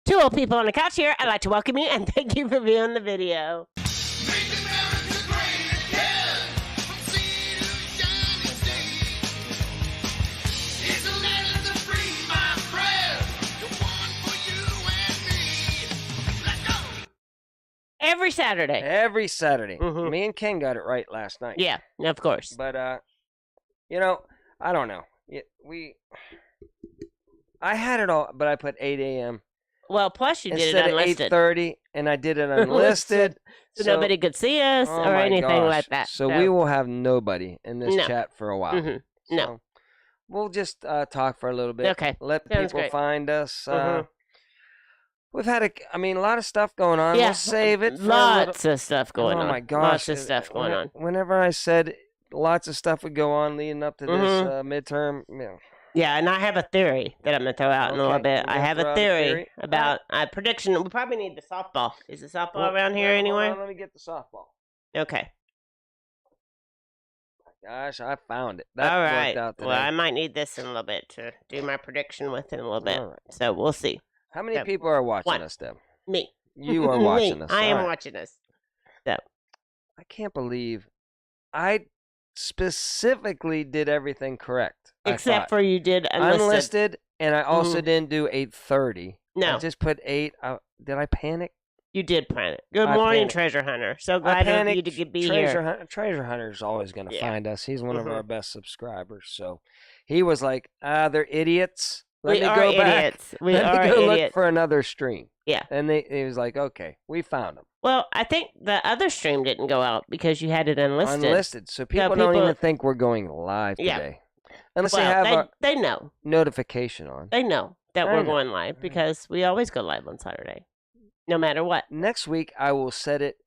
Two old people on the couch here. I'd like to welcome you and thank you for viewing the video. Every Saturday. Every Saturday. Me and Ken got it right last night. Yeah, of course. But, you know, I don't know. I had it all, but I put 8 a.m. Well, plus you did it instead unlisted. of 8:30, and I did it unlisted. so nobody could see us or anything like that. So we will have nobody in this chat for a while. No. So we'll just talk for a little bit. Okay. Let Sounds people great. find us. We've had a lot of stuff going on. Yeah. We'll save it for lots of stuff going on. Oh my gosh. Lots of stuff going on. Whenever I said lots of stuff would go on leading up to this midterm, Yeah, and I have a theory that I'm going to throw out in a little bit. I have a theory about a prediction. We probably need the softball. Is the softball around here anywhere? Let me get the softball. Okay. Gosh, I found it. That All right. worked out today. Well, I might need this in a little bit to do my prediction with in a little bit. All right. So we'll see. How many people are watching us, Deb? Me. You are watching us. I am watching us. So. I can't believe I specifically did everything correct. Except for you did unlisted, and I also didn't do 8:30. No. I just put 8. Did I panic? You did panic. Good morning, Treasure Hunter. So glad of you to be here. Treasure Hunter's always going to find us. He's one of our best subscribers. So he was like, they're idiots. Let me go back. We are go idiots. Look for another stream. Yeah. And he was like, okay, we found him. Well, I think the other stream didn't go out because you had it unlisted. Unlisted. So people don't even think we're going live today. Unless they have they know. Notification on. They know that we're going live because we always go live on Saturday, no matter what. Next week, I will set it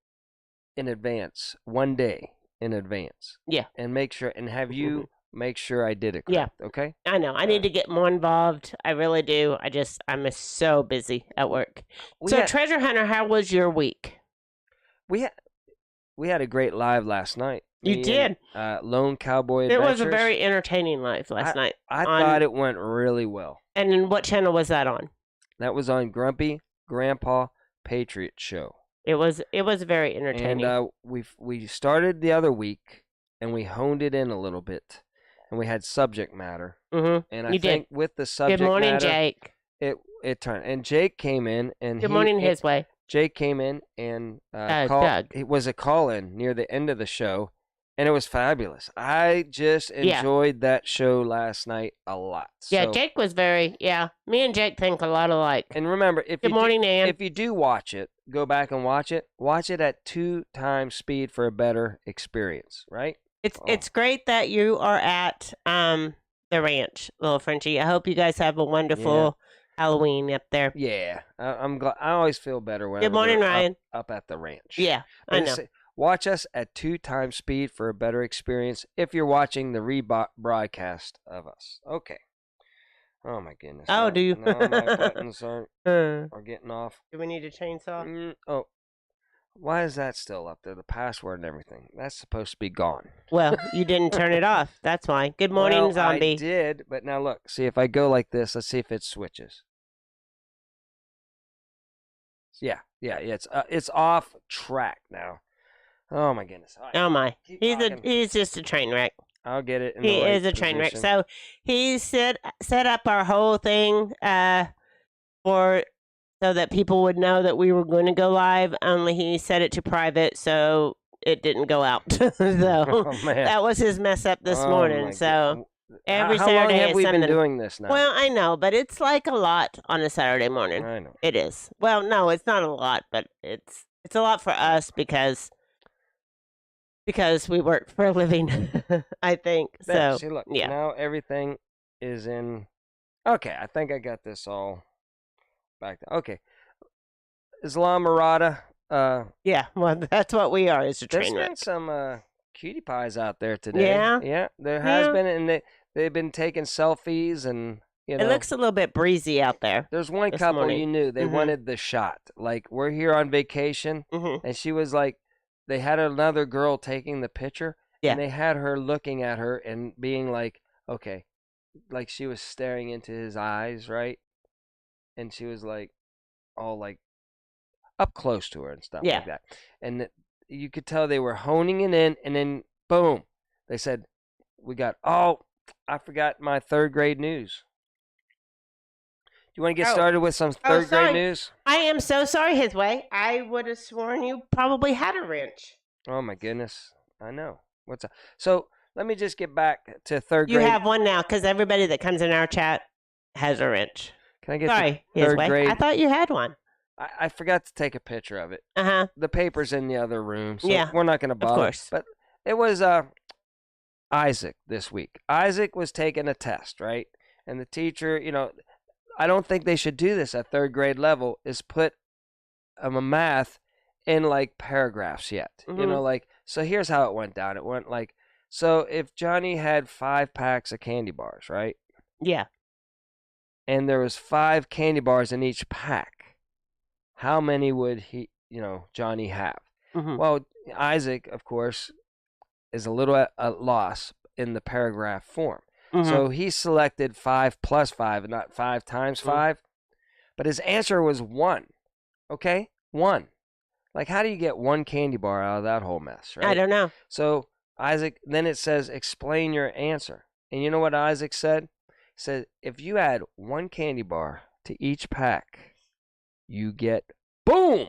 in advance, one day in advance. Yeah. And make sure, and have you make sure I did it correct, okay? I know. I need to get more involved. I really do. I'm so busy at work. Treasure Hunter, how was your week? We had a great live last night. You did. Lone Cowboy Adventures. It was a very entertaining live last night. I thought it went really well. And then what channel was that on? That was on Grumpy Grandpa Patriot Show. It was very entertaining. And we started the other week, and we honed it in a little bit, and we had subject matter. And I think with the subject matter, good morning, Jake. It turned, and Jake came in, and good morning his way. Jake came in and it was a call-in near the end of the show, and it was fabulous. I just enjoyed that show last night a lot. Yeah, Jake was me and Jake think a lot alike. And remember, if Ann. you do watch it, go back and watch it at 2 times speed for a better experience, right? It's great that you are at the ranch, little Frenchie. I hope you guys have a wonderful Halloween up there. Yeah, I'm glad. I always feel better when good morning, Ryan. Up at the ranch. Yeah, I know. Watch us at 2 times speed for a better experience if you're watching the rebroadcast of us. Okay. Oh, my goodness. Oh, do you? No, my buttons are getting off. Do we need a chainsaw? Why is that still up there? The password and everything. That's supposed to be gone. Well, you didn't turn it off. That's why. Good morning, zombie. I did, but now look. See, if I go like this, let's see if it switches. Yeah. It's off track now. Oh my goodness! Right. Oh my! He's just a train wreck. I'll get it. He is a train wreck. So he set up our whole thing so that people would know that we were going to go live. Only he set it to private, so it didn't go out. So that was his mess up this morning. So every Saturday. How long have we been doing this now? Well, I know, but it's like a lot on a Saturday morning. I know it is. Well, no, it's not a lot, but it's a lot for us because we work for a living. I think so. See, look, now everything is in. Okay, I think I got this all back. Okay, Islam Murata. Yeah, well, that's what we are. Is a train wreck. There's been some cutie pies out there today. Yeah, there has been, and they've been taking selfies, and it looks a little bit breezy out there. There's one couple you knew they wanted the shot. Like, we're here on vacation, and she was like, they had another girl taking the picture, and they had her looking at her and being like, okay, like she was staring into his eyes, right? And she was like, all like up close to her and stuff like that. And you could tell they were honing it in, and then boom, they said, we got, I forgot my third grade news. Do you want to get started with some third grade news? I am so sorry, His Way. I would have sworn you probably had a wrench. Oh, my goodness. I know. What's up? So let me just get back to third grade. You have one now because everybody that comes in our chat has a wrench. Can I get third grade? I thought you had one. I forgot to take a picture of it. Uh-huh. The paper's in the other room, so we're not going to bother. Of course. But it was Isaac this week. Isaac was taking a test, right? And the teacher, I don't think they should do this at third grade level, is put a math in like paragraphs yet. Mm-hmm. So here's how it went down. It went like, so if Johnny had 5 packs of candy bars, right? Yeah. And there was 5 candy bars in each pack, how many would Johnny have? Mm-hmm. Well, Isaac, of course, is a little at a loss in the paragraph form. Mm-hmm. So he selected 5 plus 5 and not 5 times 5. But his answer was 1. Okay? 1. Like, how do you get 1 candy bar out of that whole mess, right? I don't know. So Isaac, then it says, explain your answer. And you know what Isaac said? He said, if you add 1 candy bar to each pack, you get, boom,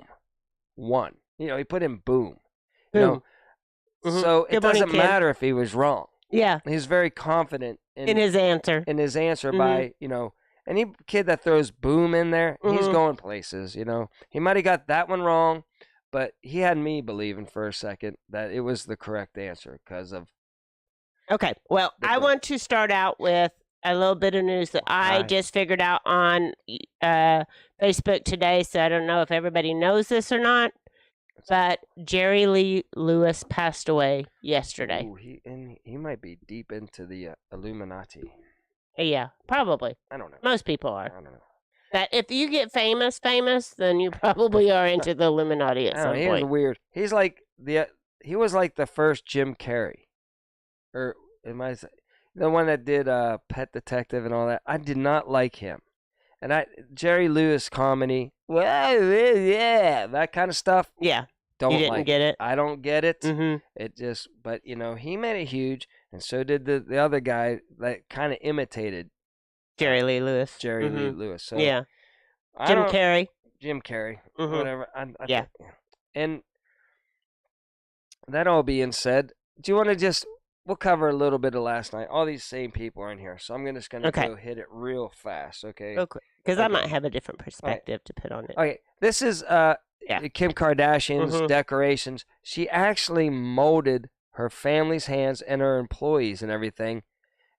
1. He put in boom. Boom. So it doesn't matter if he was wrong. Yeah. He's very confident in his answer. In his answer by, any kid that throws boom in there, he's going places, He might have got that one wrong, but he had me believing for a second that it was the correct answer because of. Okay. Well, I want to start out with a little bit of news that I just figured out on Facebook today, so I don't know if everybody knows this or not. But Jerry Lee Lewis passed away yesterday. Ooh, he might be deep into the Illuminati. Yeah, probably. I don't know. Most people are. I don't know. That if you get famous, then you probably are into the Illuminati at some point. He's weird. He's like he was like the first Jim Carrey, or the one that did Pet Detective and all that. I did not like him, and Jerry Lewis comedy. Well, yeah, that kind of stuff. Yeah. You didn't get it. I don't get it. Mm-hmm. It just, but he made it huge, and so did the other guy that kind of imitated Jerry Lee Lewis. Jerry Lee Lewis. So yeah. Jim Carrey. Mm-hmm. Whatever. Yeah. And that all being said, do you want to we'll cover a little bit of last night. All these same people are in here, so I'm just going to go hit it real fast, okay? Okay. Because I might have a different perspective to put on it. Okay. This is Kim Kardashian's decorations. She actually molded her family's hands and her employees and everything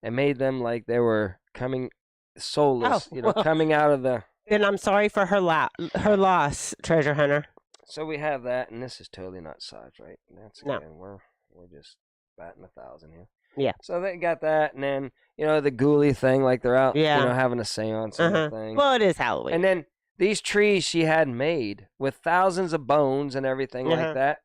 and made them like they were coming soulless, coming out of the... And I'm sorry for her loss, Treasure Hunter. So we have that, and this is totally not size, right? That's good. We're just batting 1,000 here. Yeah. So they got that, and then, the ghoulie thing, like they're out, having a seance and thing. Well, it is Halloween. And then these trees she had made with thousands of bones and everything like that.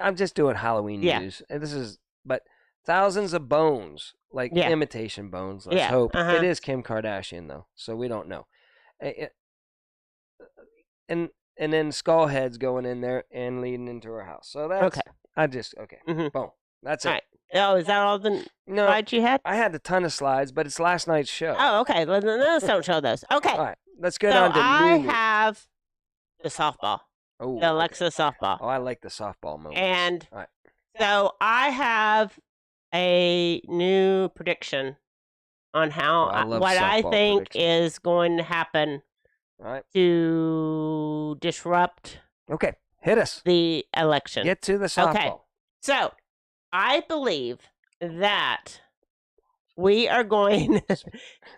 I'm just doing Halloween news. And but thousands of bones, like imitation bones, let's hope. It is Kim Kardashian, though, so we don't know. And then skull heads going in there and leading into her house. So that's boom. That's it. Right. Oh, is that all the slides you had? I had a ton of slides, but it's last night's show. Oh, okay. Let's don't show those. Okay. All right. Let's get on to I have the softball. Oh, the Alexa softball. Oh, I like the softball moments. And all right. So I have a new prediction on how what I think is going to happen to disrupt. Okay, hit us. The election. Get to the softball. Okay, so I believe that we are going.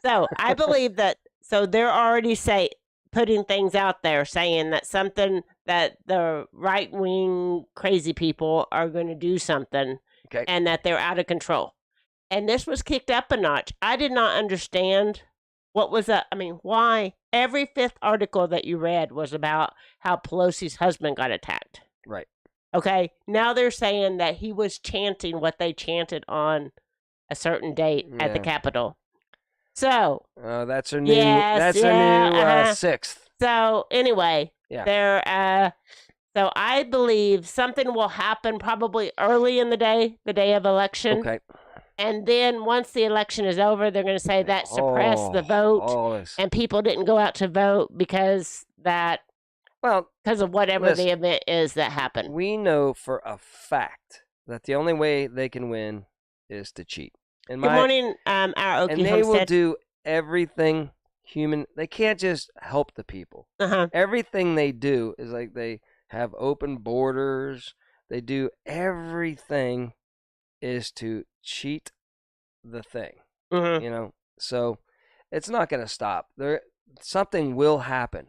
So I believe that. So they're already putting things out there saying that something that the right wing crazy people are going to do something. Okay. And that they're out of control. And this was kicked up a notch. I did not understand what was that. I mean, why every 5th article that you read was about how Pelosi's husband got attacked. Right. Okay. Now they're saying that he was chanting what they chanted on a certain date at the Capitol. So. That's her new. That's her new 6th. So anyway, Yeah. So I believe something will happen probably early in the day of election. Okay. And then once the election is over, they're going to say that suppressed the vote and people didn't go out to vote because of whatever the event is that happened. We know for a fact that the only way they can win is to cheat. Good morning, our Okie And they will do everything human. They can't just help the people. Everything they do is like they have open borders. They do everything is to cheat the thing. You know, so it's not going to stop. Something will happen.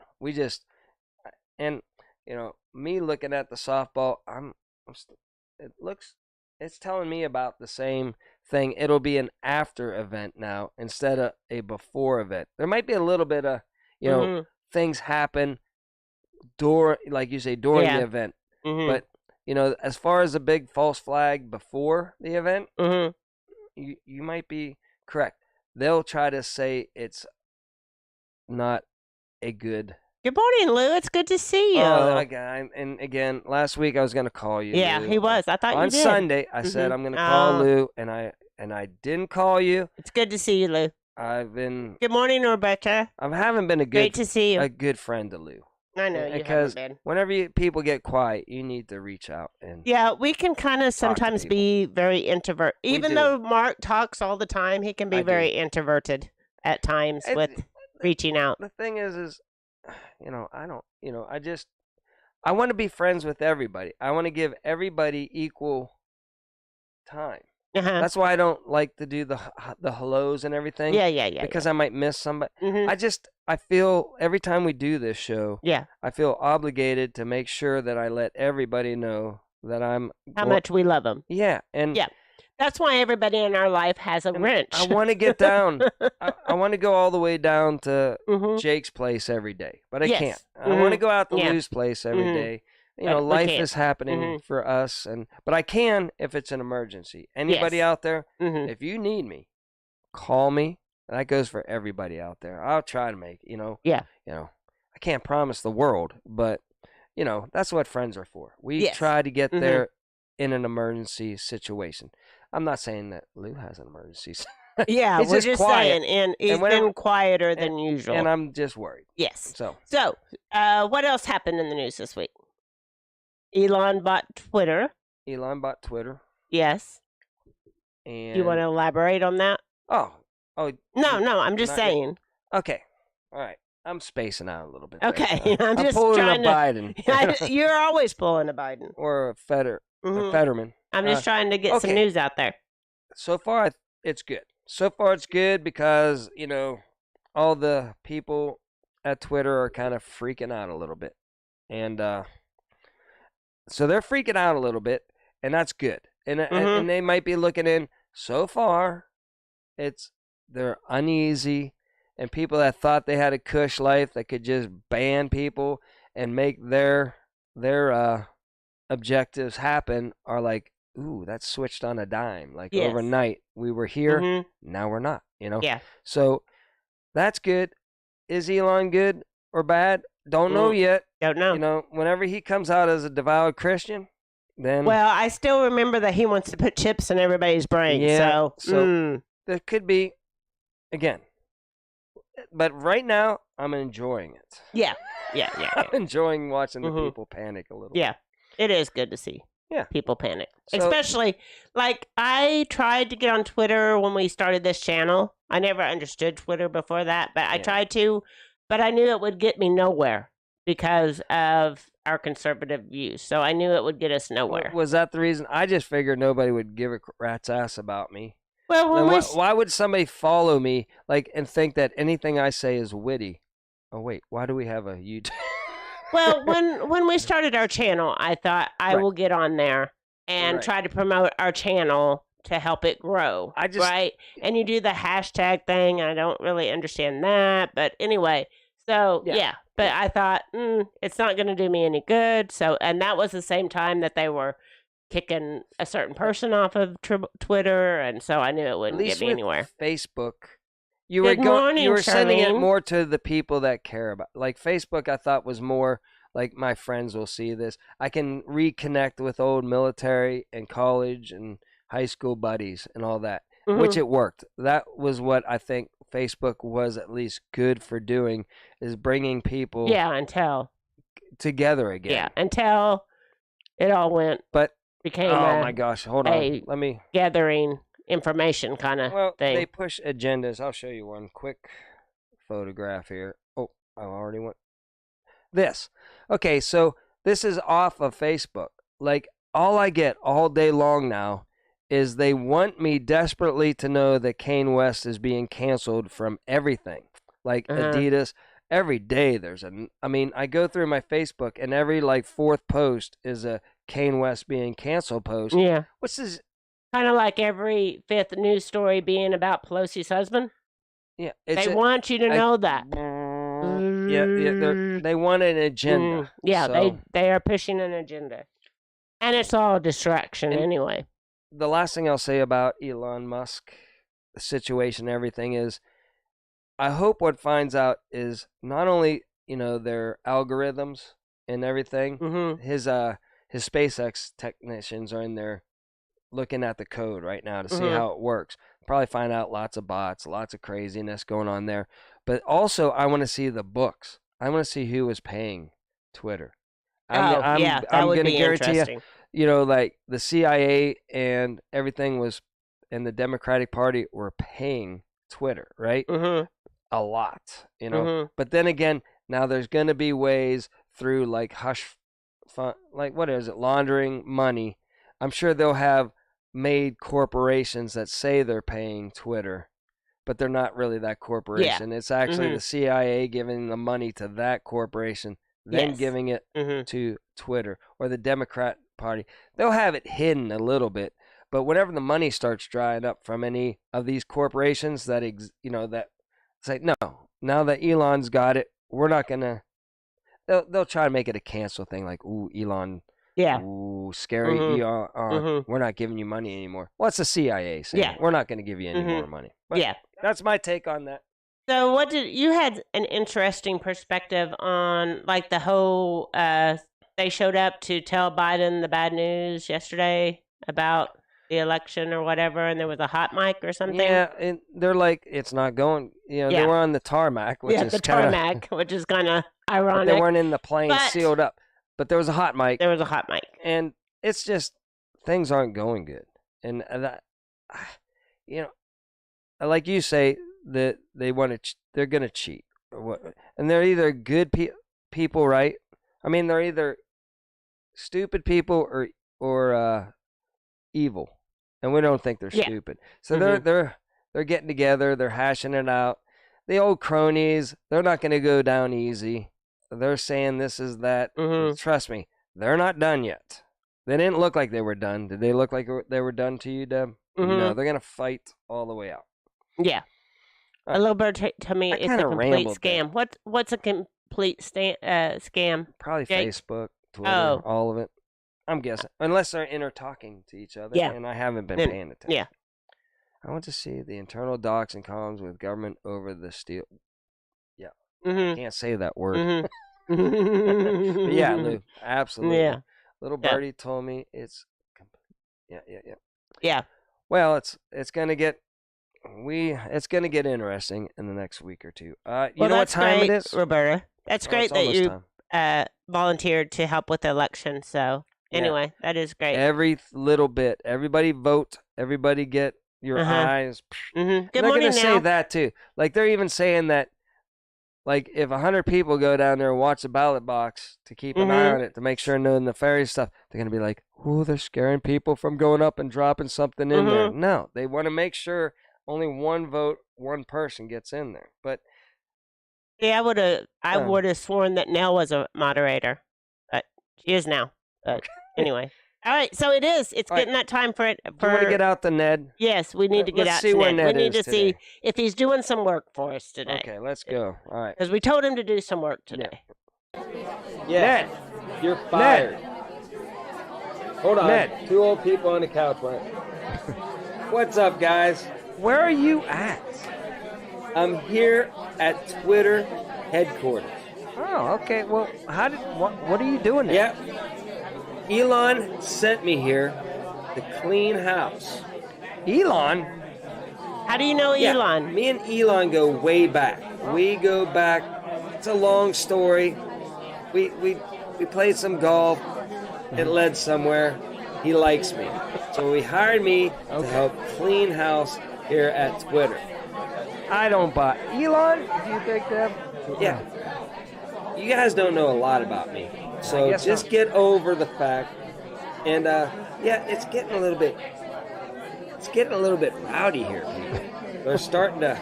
And you know, me looking at the softball, it's telling me about the same thing. It'll be an after event now instead of a before event. There might be a little bit of, you know, things happen like you say, during the event. But, you know, as far as a big false flag before the event, you might be correct. They'll try to say it's not a good. Good morning, Lou. It's good to see you. And again, last week I was going to call you. Yeah, Lou. he was. I thought you did. On Sunday, I said I'm going to call Lou, and I didn't call you. It's good to see you, Lou. Good morning, Roberta. I haven't been great to see you. A good friend to Lou. I know you haven't been. Whenever people get quiet, you need to reach out and. Yeah, we can kind of sometimes be very introvert. Even though Mark talks all the time, he can be very introverted at times with reaching out. The thing is, you know, I want to be friends with everybody. I want to give everybody equal time. That's why I don't like to do the hellos and everything. Yeah. Because I might miss somebody. I feel every time we do this show, I feel obligated to make sure that I let everybody know that how much we love them. Yeah, that's why everybody in our life has a wrench. I want to get down. I want to go all the way down to Jake's place every day, but I can't. I want to go out to Lou's place every day. You know, life is happening for us, but I can if it's an emergency. Anybody out there, if you need me, call me. That goes for everybody out there. I'll try to make, you know. Yeah. You know, I can't promise the world, but, you know, that's what friends are for. We try to get there in an emergency situation. I'm not saying that Lou has an emergency. Yeah, we're just quiet. Saying, and he's been quieter than usual. And I'm just worried. Yes. So, what else happened in the news this week? Elon bought Twitter. Yes. And you want to elaborate on that? Oh. No, I'm just saying. Okay. All right. I'm spacing out a little bit. Okay. I'm just pulling trying a Biden. You're always pulling a Biden. Or a Fetterman. I'm just trying to get some news out there. So far, it's good. So far, it's good because, you know, all the people at Twitter are kind of freaking out a little bit. And so they're freaking out a little bit, and that's good. And they might be looking in. So far, they're uneasy, and people that thought they had a cush life that could just ban people and make their objectives happen are like, ooh, that's switched on a dime. Like overnight, we were here, now we're not, you know? Yeah. So that's good. Is Elon good or bad? Don't know yet. Don't know. You know, whenever he comes out as a devout Christian, then... Well, I still remember that he wants to put chips in everybody's brain, so there could be, again, but right now, I'm enjoying it. Yeah. I'm enjoying watching the people panic a little. Yeah, it is good to see people panic. So, especially, like, I tried to get on Twitter when we started this channel. I never understood Twitter before that, but I tried to, but I knew it would get me nowhere because of our conservative views. So I knew it would get us nowhere. Was that the reason? I just figured nobody would give a rat's ass about me. Well, why would somebody follow me and think that anything I say is witty? Oh wait, why do we have a YouTube? Well, when we started our channel, I thought I will get on there and try to promote our channel to help it grow. And you do the hashtag thing. I don't really understand that, but anyway, so but I thought it's not going to do me any good. So, and that was the same time that they were kicking a certain person off of Twitter, and so I knew it wouldn't get me anywhere. Facebook, You were sending it more to the people that care about. Like Facebook, I thought was more like my friends will see this. I can reconnect with old military and college and high school buddies and all that, which it worked. That was what I think Facebook was at least good for doing, is bringing people until together again. Yeah, until it all became my gosh, hold on. Let me gathering information kind of thing. They push agendas. I'll show you one quick photograph here. Oh, I already went. This. Okay, so this is off of Facebook. Like, all I get all day long now is they want me desperately to know that Kanye West is being canceled from everything. Like Adidas. Every day I go through my Facebook and every like fourth post is a Kanye West being canceled post. Yeah. What's this? Kind of like every fifth news story being about Pelosi's husband. Yeah. They want you to know that. Yeah, they want an agenda. Yeah, so. They are pushing an agenda. And it's all a distraction anyway. The last thing I'll say about Elon Musk, the situation, everything is, I hope what finds out is not only, their algorithms and everything. His SpaceX technicians are in there looking at the code right now to see how it works. Probably find out lots of bots, lots of craziness going on there. But also, I want to see the books. I want to see who was paying Twitter. I'm going to guarantee you, like the CIA and everything and the Democratic Party were paying Twitter, right? A lot, But then again, now there's going to be ways through like hush fund, like what is it, laundering money. I'm sure they'll have made corporations that say they're paying Twitter, but they're not really that corporation. It's actually the CIA giving the money to that corporation, then giving it to Twitter or the Democrat Party. They'll have it hidden a little bit, but whenever the money starts drying up from any of these corporations that that say no, now that Elon's got it, we're not gonna. They'll try to make it a cancel thing, like ooh, Elon. Yeah. Ooh, scary. We're not giving you money anymore. What's the CIA saying? Yeah. We're not going to give you any more money. But that's my take on that. So you had an interesting perspective on like the whole, they showed up to tell Biden the bad news yesterday about the election or whatever, and there was a hot mic or something. Yeah, and they're like, it's not going, they were on the tarmac, which is which is kind of ironic. They weren't in the plane sealed up. But there was a hot mic. There was a hot mic. And it's just, things aren't going good. And that, like you say, that they're going to cheat. And they're either good people, right? I mean, they're either stupid people or evil. And we don't think they're stupid. So they're getting together. They're hashing it out. The old cronies, they're not going to go down easy. They're saying this is that. Trust me, they're not done yet. They didn't look like they were done. Did they look like they were done to you, Deb? No, they're going to fight all the way out. Yeah. A little bit to me, it's a complete scam. What's a complete scam? Probably Jake? Facebook, Twitter, all of it. I'm guessing. Unless they're talking to each other, and I haven't been paying attention. Yeah. I want to see the internal docs and columns with government over the steel. I can't say that word. But yeah, Lou, absolutely. Yeah. Little birdie told me it's Yeah. Well, it's gonna get interesting in the next week or two. You know what time it is, Roberta? That's great that you volunteered to help with the election. So anyway, that is great. Every little bit. Everybody vote. Everybody get your eyes. Good they're morning. Gonna say that too. Like they're even saying that. Like, if 100 people go down there and watch the ballot box to keep an eye on it, to make sure no nefarious stuff, they're going to be like, oh, they're scaring people from going up and dropping something in there. No, they want to make sure only one vote, one person gets in there. But I would have sworn that Nell was a moderator. But she is now. But anyway. All right, so it is. It's getting that time for it. Do you want to get out the Ned? Yes, we need to get out to Ned. We need to see if he's doing some work for us today. Okay, let's go. All right. Because we told him to do some work today. Yeah. Ned, you're fired. Ned. Hold on. Ned. 2 old people on the couch. What's up, guys? Where are you at? I'm here at Twitter headquarters. Oh, okay. Well, what are you doing there? Yep. Elon sent me here to clean house. Elon? How do you know Elon? Yeah, me and Elon go way back. We go back. It's a long story. We played some golf. It led somewhere. He likes me. So he hired me to help clean house here at Twitter. I don't buy. Elon, do you think that? Yeah. You guys don't know a lot about me. So just get over the fact. And yeah, it's getting a little bit rowdy here, people. They're starting to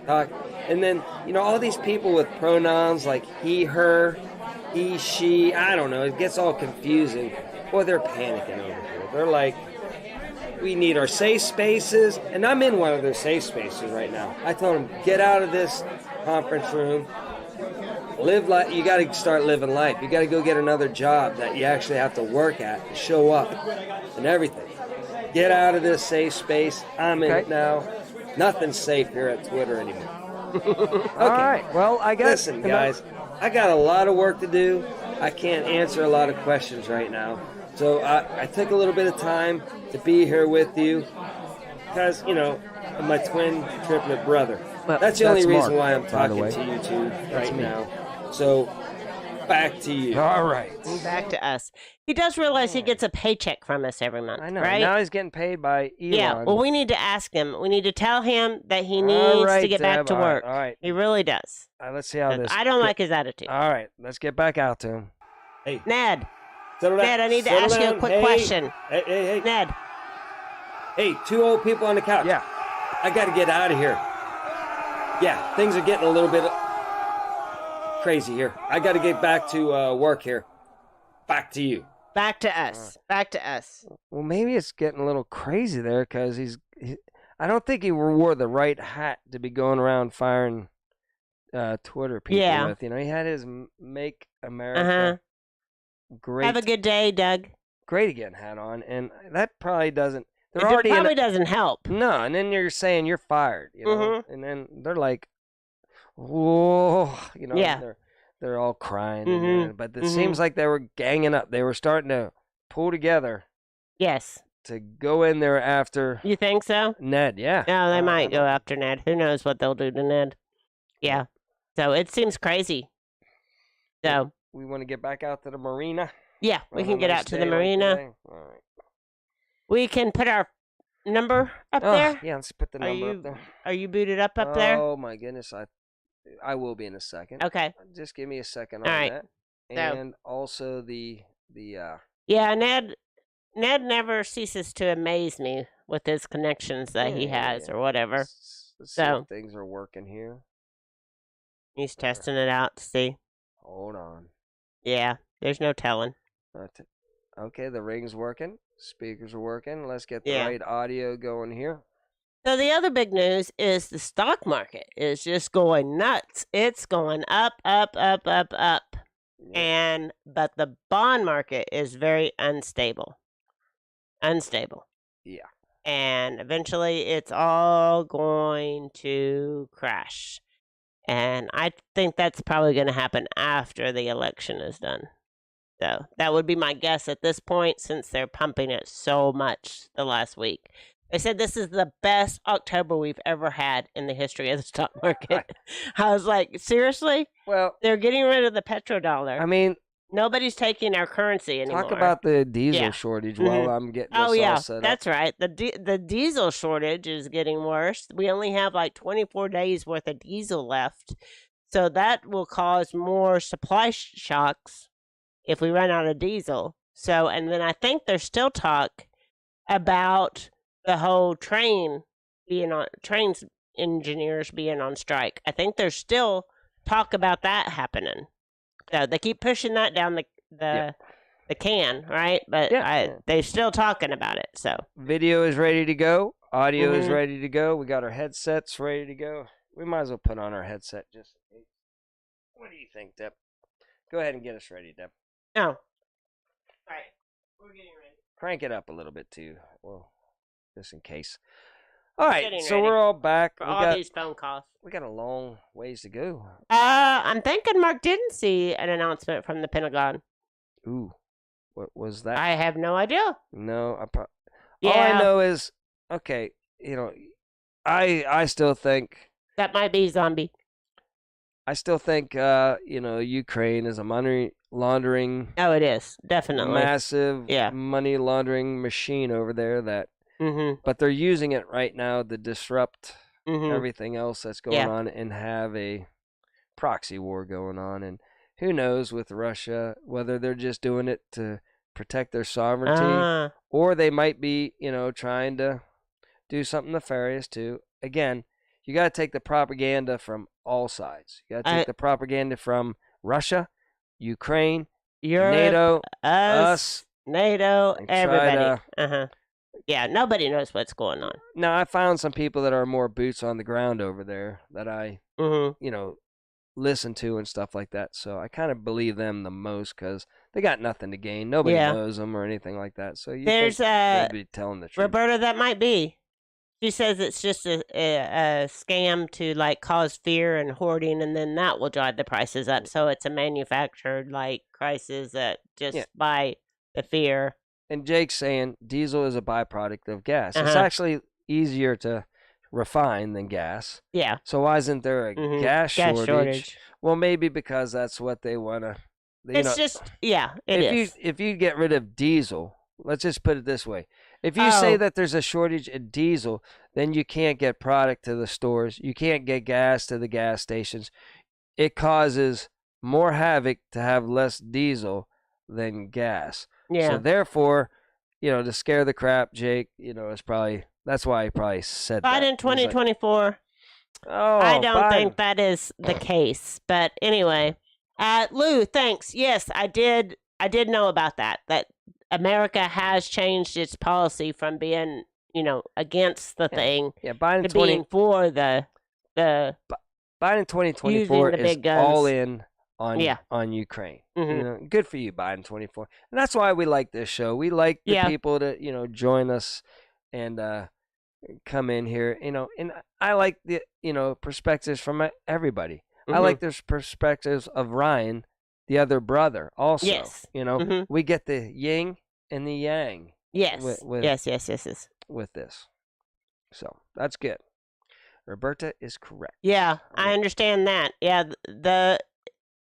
talk. And then, all these people with pronouns like he, her, he, she, I don't know, it gets all confusing. Boy, they're panicking over here. They're like, we need our safe spaces. And I'm in one of their safe spaces right now. I told them, get out of this conference room. Live life. You got to start living life. You got to go get another job that you actually have to work at to show up and everything. Get out of this safe space. I'm in it now. Nothing's safe here at Twitter anymore. Okay. All right. Well, I guess. Listen, guys, I got a lot of work to do. I can't answer a lot of questions right now. So I took a little bit of time to be here with you because, I'm my twin triplet brother. Well, that's the only reason Mark, why I'm by the talking way. to you two right now. So back to you. All right. Back to us. He does realize he gets a paycheck from us every month, I know. right? Now he's getting paid by Elon. Yeah, well, we need to ask him. We need to tell him that he needs to get back to work. All right. He really does. Let's see how this. I don't like his attitude. All right. Let's get back out to him. Hey, Ned. settle down. Ned, I need to Settle ask you a down. quick Hey, question. Hey. Ned. Hey, two old people on the couch. Yeah. I got to get out of here. Yeah, things are getting a little bit crazy here. I got to get back to work here. Back to you. Back to us. Back to us. Well, maybe it's getting a little crazy there because I don't think he wore the right hat to be going around firing Twitter people with. He had his "Make America Great." Have a good day, Doug. Great again hat on, and that probably doesn't. It probably doesn't help. No, and then you're saying you're fired, and then they're like, "Whoa," they're all crying, but it seems like they were ganging up. They were starting to pull together. Yes. To go in there after. You think so? Ned, yeah. No, they might go after Ned. Who knows what they'll do to Ned? Yeah. So it seems crazy. So we want to get back out to the marina. Yeah, we can get out to the marina. All right. We can put our number up there. Yeah, let's put the number up there. Are you booted up there? Oh my goodness, I will be in a second. Okay. Just give me a second All on right. that. And also the Yeah, Ned never ceases to amaze me with his connections that he has or whatever. Let's see if things are working here. He's testing it out to see. Hold on. Yeah, there's no telling. Okay, the ring's working. Speakers are working. Let's get the right audio going here. So the other big news is the stock market is just going nuts. It's going up, up, up, up, up. Yeah. But the bond market is very unstable. Yeah. And eventually it's all going to crash. And I think that's probably going to happen after the election is done. So that would be my guess at this point, since they're pumping it so much the last week. They said this is the best October we've ever had in the history of the stock market. I was like, seriously? Well, they're getting rid of the petrodollar. I mean, nobody's taking our currency anymore. Talk about the diesel shortage while I'm getting this all set up. That's right. The diesel shortage is getting worse. We only have like 24 days worth of diesel left. So that will cause more supply shocks if we run out of diesel. So, and then I think there's still talk about the whole trains engineers being on strike. I think there's still talk about that happening. So they keep pushing that down the can, right? But they're still talking about it. So video is ready to go. Audio is ready to go. We got our headsets ready to go. We might as well put on our headset just in case. What do you think, Deb? Go ahead and get us ready, Deb. Oh. All right. We're getting ready. Crank it up a little bit too. Well, just in case. All right, Getting so ready we're all back. for all these phone calls. We got a long ways to go. I'm thinking Mark didn't see an announcement from the Pentagon. Ooh, what was that? I have no idea. No, all I know is, okay, I still think that might be zombie. I still think, Ukraine is a money laundering. Oh, it is definitely massive money laundering machine over there. But they're using it right now to disrupt everything else that's going on and have a proxy war going on. And who knows with Russia whether they're just doing it to protect their sovereignty or they might be, trying to do something nefarious too. Again, you got to take the propaganda from all sides. You got to take the propaganda from Russia, Ukraine, Europe, NATO, us, NATO, everybody. Yeah, nobody knows what's going on. Now, I found some people that are more boots on the ground over there that I, listen to and stuff like that. So I kind of believe them the most because they got nothing to gain. Nobody knows them or anything like that. So there's they'd be telling the truth. Roberta, that might be. She says it's just a scam to cause fear and hoarding, and then that will drive the prices up. So it's a manufactured crisis that just by the fear. And Jake's saying diesel is a byproduct of gas. It's actually easier to refine than gas. Yeah. So why isn't there a gas shortage? Well, maybe because that's what they want to. If you get rid of diesel, let's just put it this way. If you say that there's a shortage of diesel, then you can't get product to the stores. You can't get gas to the gas stations. It causes more havoc to have less diesel than gas. Yeah. So therefore, to scare the crap, Jake, that's why he probably said that. Biden 2024. I don't think that is the case. But anyway, Lou, thanks. Yes, I did know about that America has changed its policy from being, against the thing Biden to being for the Biden 2024 is all in on Ukraine. Good for you, Biden 24. And that's why we like this show. We like the people to, join us and come in here, and I like the, perspectives from everybody. I like the perspectives of Ryan, the other brother also. Yes. We get the yin and the yang. Yes. Yes. With this. So that's good. Roberta is correct. Yeah, I understand that. Yeah,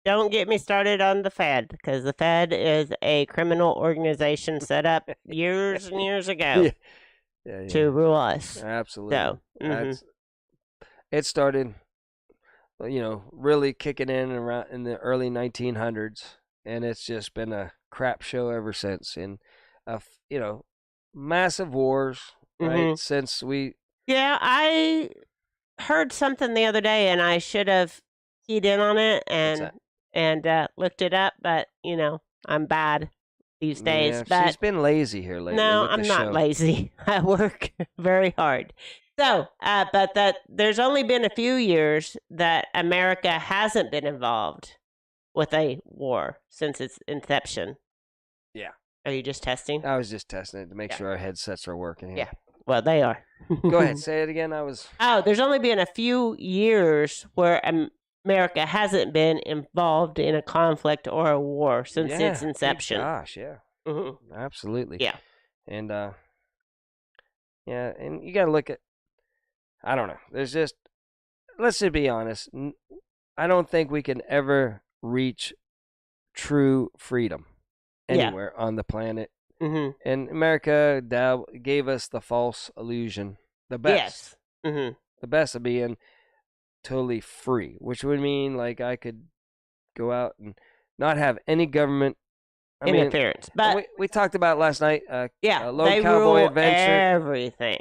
don't get me started on the Fed, because the Fed is a criminal organization set up years and years ago to rule us. Absolutely. So, it started, really kicking in around in the early 1900s, and it's just been a crap show ever since. And, massive wars, right? Since we. Yeah, I heard something the other day, and I should have keyed in on it and looked it up, but I'm bad these days. Yeah, but she's been lazy here lately. No, I'm not lazy. I work very hard. So, but that there's only been a few years that America hasn't been involved with a war since its inception. Yeah. Are you just testing? I was just testing it to make sure our headsets are working. Yeah. Well, they are. Go ahead. Say it again. There's only been a few years where America hasn't been involved in a conflict or a war since its inception. Gosh, yeah. Absolutely. Yeah. And, and you got to look at, I don't know. Let's just be honest. I don't think we can ever reach true freedom anywhere on the planet. And America gave us the false illusion, the best. Yes. The best of being totally free, which would mean I could go out and not have any government interference. But we talked about last night. Lone they Cowboy rule Adventure. Everything.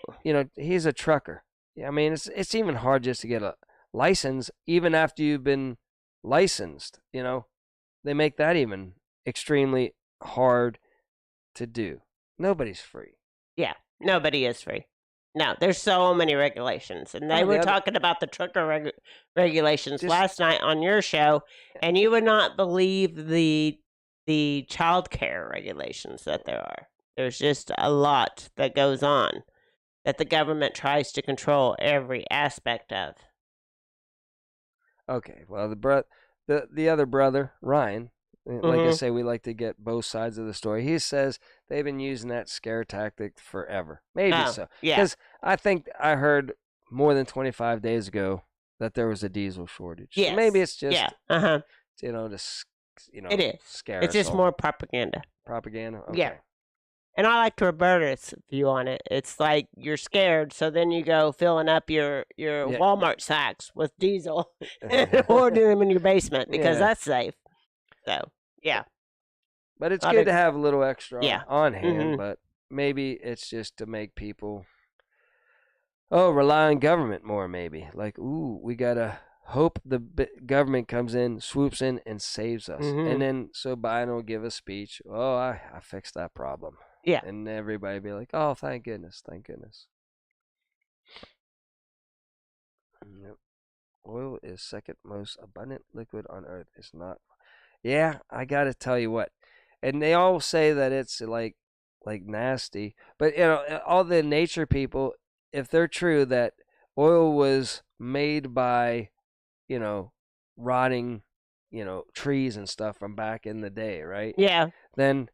He's a trucker. It's even hard just to get a license, even after you've been licensed. They make that even extremely hard to do. Nobody's free. Yeah, nobody is free. No, there's so many regulations, and they were talking about the trucker regulations last night on your show, and you would not believe the child care regulations that there are. There's just a lot that goes on that the government tries to control every aspect of. Okay, well, the other brother, Ryan, like I say, we like to get both sides of the story. He says they've been using that scare tactic forever. Maybe so. Yeah. Because I think I heard more than 25 days ago that there was a diesel shortage. Yes. So maybe it's just, to it is. scare It's us just all. more propaganda. Propaganda? Okay. Yeah. And I like Roberta's view on it. It's like you're scared, so then you go filling up your Walmart sacks with diesel and hoarding them in your basement because that's safe. So, yeah. But it's good to have a little extra on hand, Mm-hmm. but maybe it's just to make people, rely on government more, maybe. Like, we got to hope the government comes in, swoops in, and saves us. Mm-hmm. And then so Biden will give a speech, I fixed that problem. Yeah. And everybody be like, oh, thank goodness, thank goodness. Yep. Oil is second most abundant liquid on Earth. It's not. Yeah, I got to tell you what. And they all say that it's like nasty. But, all the nature people, if they're true that oil was made by, rotting, trees and stuff from back in the day, right? Yeah. Then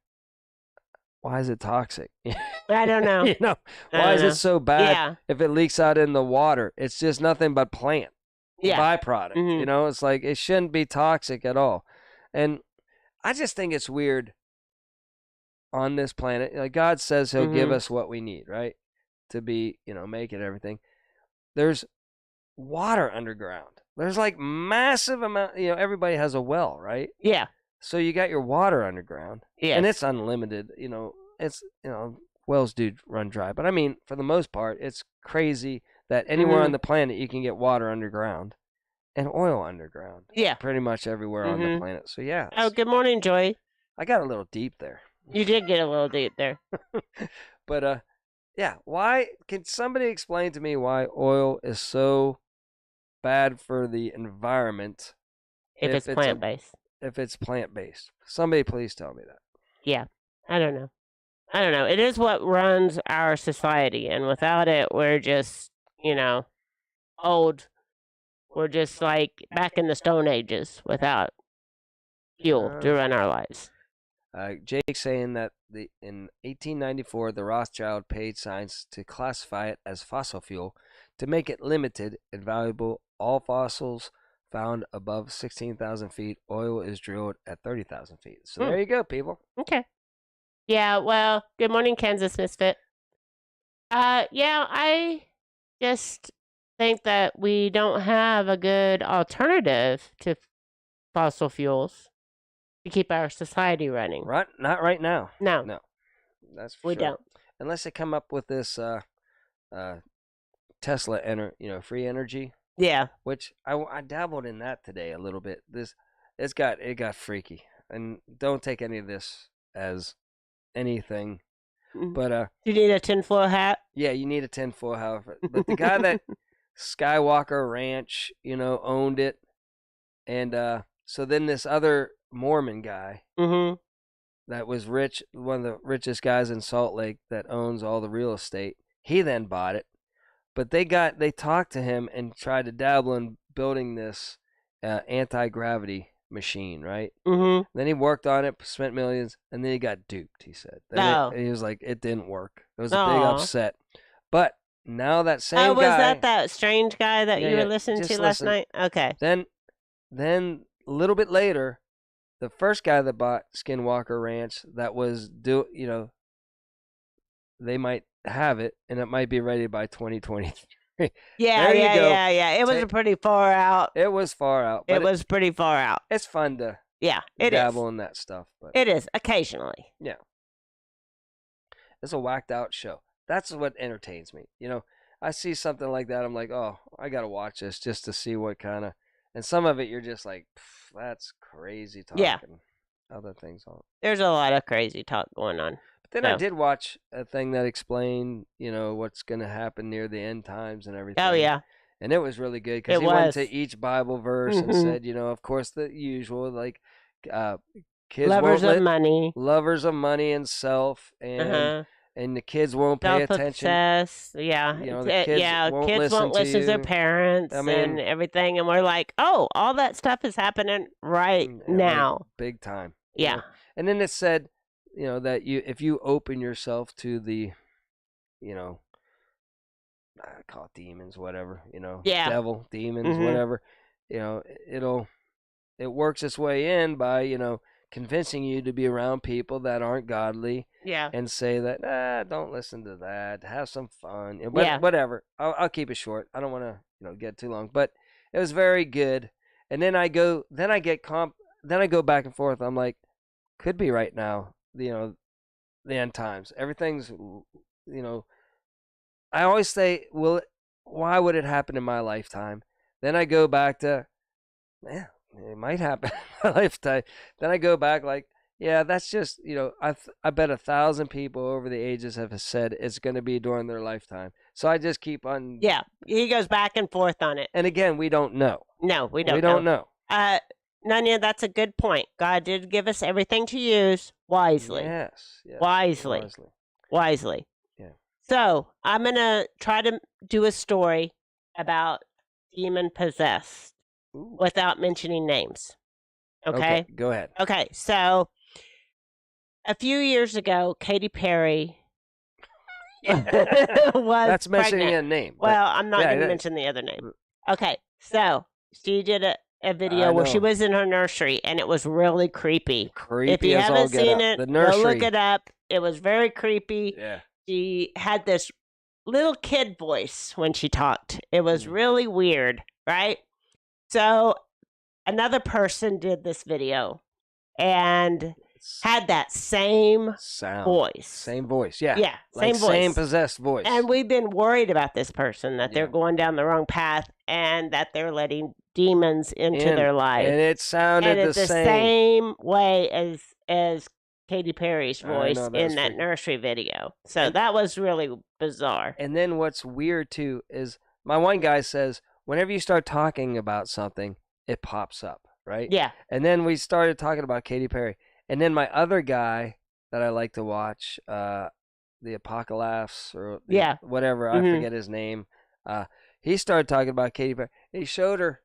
why is it toxic? I don't know. Why is it so bad if it leaks out in the water? It's just nothing but plant byproduct. Mm-hmm. It's like it shouldn't be toxic at all. And I just think it's weird on this planet. Like God says he'll give us what we need, right? To be, make it everything. There's water underground. There's like massive amount, everybody has a well, right? Yeah. So you got your water underground. Yeah. And it's unlimited, it's, wells do run dry. But I mean, for the most part, it's crazy that anywhere on the planet you can get water underground and oil underground. Yeah. Pretty much everywhere on the planet. So yeah. Oh, good morning, Joy. I got a little deep there. You did get a little deep there. But why can somebody explain to me why oil is so bad for the environment if it's plant-based? If it's plant-based. Somebody please tell me that. Yeah. I don't know. It is what runs our society, and without it, we're just, old. We're just like back in the Stone Ages without fuel to run our lives. Jake saying that in 1894, the Rothschild paid science to classify it as fossil fuel to make it limited and valuable. All fossils found above 16,000 feet. Oil is drilled at 30,000 feet. So there you go, people. Okay. Yeah, well, good morning, Kansas Misfit. I just think that we don't have a good alternative to fossil fuels to keep our society running. Right? Not right now. No. That's for we sure. don't. Unless they come up with this Tesla free energy. Yeah. Which I dabbled in that today a little bit. It got freaky. And don't take any of this as anything. But you need a tinfoil hat? Yeah, you need a tinfoil hat. But the guy that Skywalker Ranch, owned it. And so then this other Mormon guy that was rich, one of the richest guys in Salt Lake that owns all the real estate, he then bought it. But they talked to him and tried to dabble in building this anti-gravity machine, right? Then he worked on it, spent millions, and then he got duped, he said. He was like, it didn't work. It was a big upset. But now that same guy... Oh, was that strange guy that you were listening to last night? Okay. Then a little bit later, the first guy that bought Skinwalker Ranch, that was they might have it, and it might be ready by 2023. Yeah. It was pretty far out. It was far out. It was pretty far out. It's fun to dabble in that stuff. But it is, occasionally. Yeah. It's a whacked out show. That's what entertains me. I see something like that, I'm like, oh, I got to watch this just to see what kind of... And some of it, you're just like, that's crazy talk. Yeah. And other things on. There's a lot of crazy talk going on. But then I did watch a thing that explained, what's going to happen near the end times and everything. Oh, yeah. And it was really good because he went to each Bible verse and said, of course, the usual, like, kids lovers of money and self, and And the kids won't pay attention. Yeah. You know, the kids won't listen to their parents and everything. And we're like, oh, all that stuff is happening right now. Big time. Yeah. You know? And then it said, that if you open yourself to the, I call it demons, whatever, devil, demons, whatever, it works its way in by, convincing you to be around people that aren't godly. Yeah. And say that, don't listen to that. Have some fun. Whatever. I'll keep it short. I don't want to, get too long. But it was very good. And then I go back and forth. I'm like, could be right now. The end times. Everything's, I always say, why would it happen in my lifetime? Then I go back to, it might happen in my lifetime. Then I go back like, yeah, that's just, I bet 1,000 people over the ages have said it's going to be during their lifetime. So I just keep on. Yeah, he goes back and forth on it. And again, we don't know. No, we don't. We don't know. Nanya, that's a good point. God did give us everything to use wisely. Yes. Wisely. Yeah. So I'm going to try to do a story about demon possessed without mentioning names. Okay? Go ahead. Okay, so a few years ago, Katy Perry was That's mentioning pregnant. a name. Well, I'm not going to mention the other name. Okay, so she did a video where she was in her nursery, and it was really creepy. If you haven't seen it, go look it up. It was very creepy. Yeah. She had this little kid voice when she talked. It was really weird, right? So another person did this video and had that same voice. Same voice, yeah. Yeah, same voice. Same possessed voice. And we've been worried about this person, that they're going down the wrong path and that they're letting demons into their life. And it sounded the same way as Katy Perry's voice in that nursery video. So that was really bizarre. And then what's weird, too, is my one guy says, whenever you start talking about something, it pops up, right? Yeah. And then we started talking about Katy Perry. And then my other guy that I like to watch, the Apocalypse or whatever, I forget his name, he started talking about Katy Perry. He showed her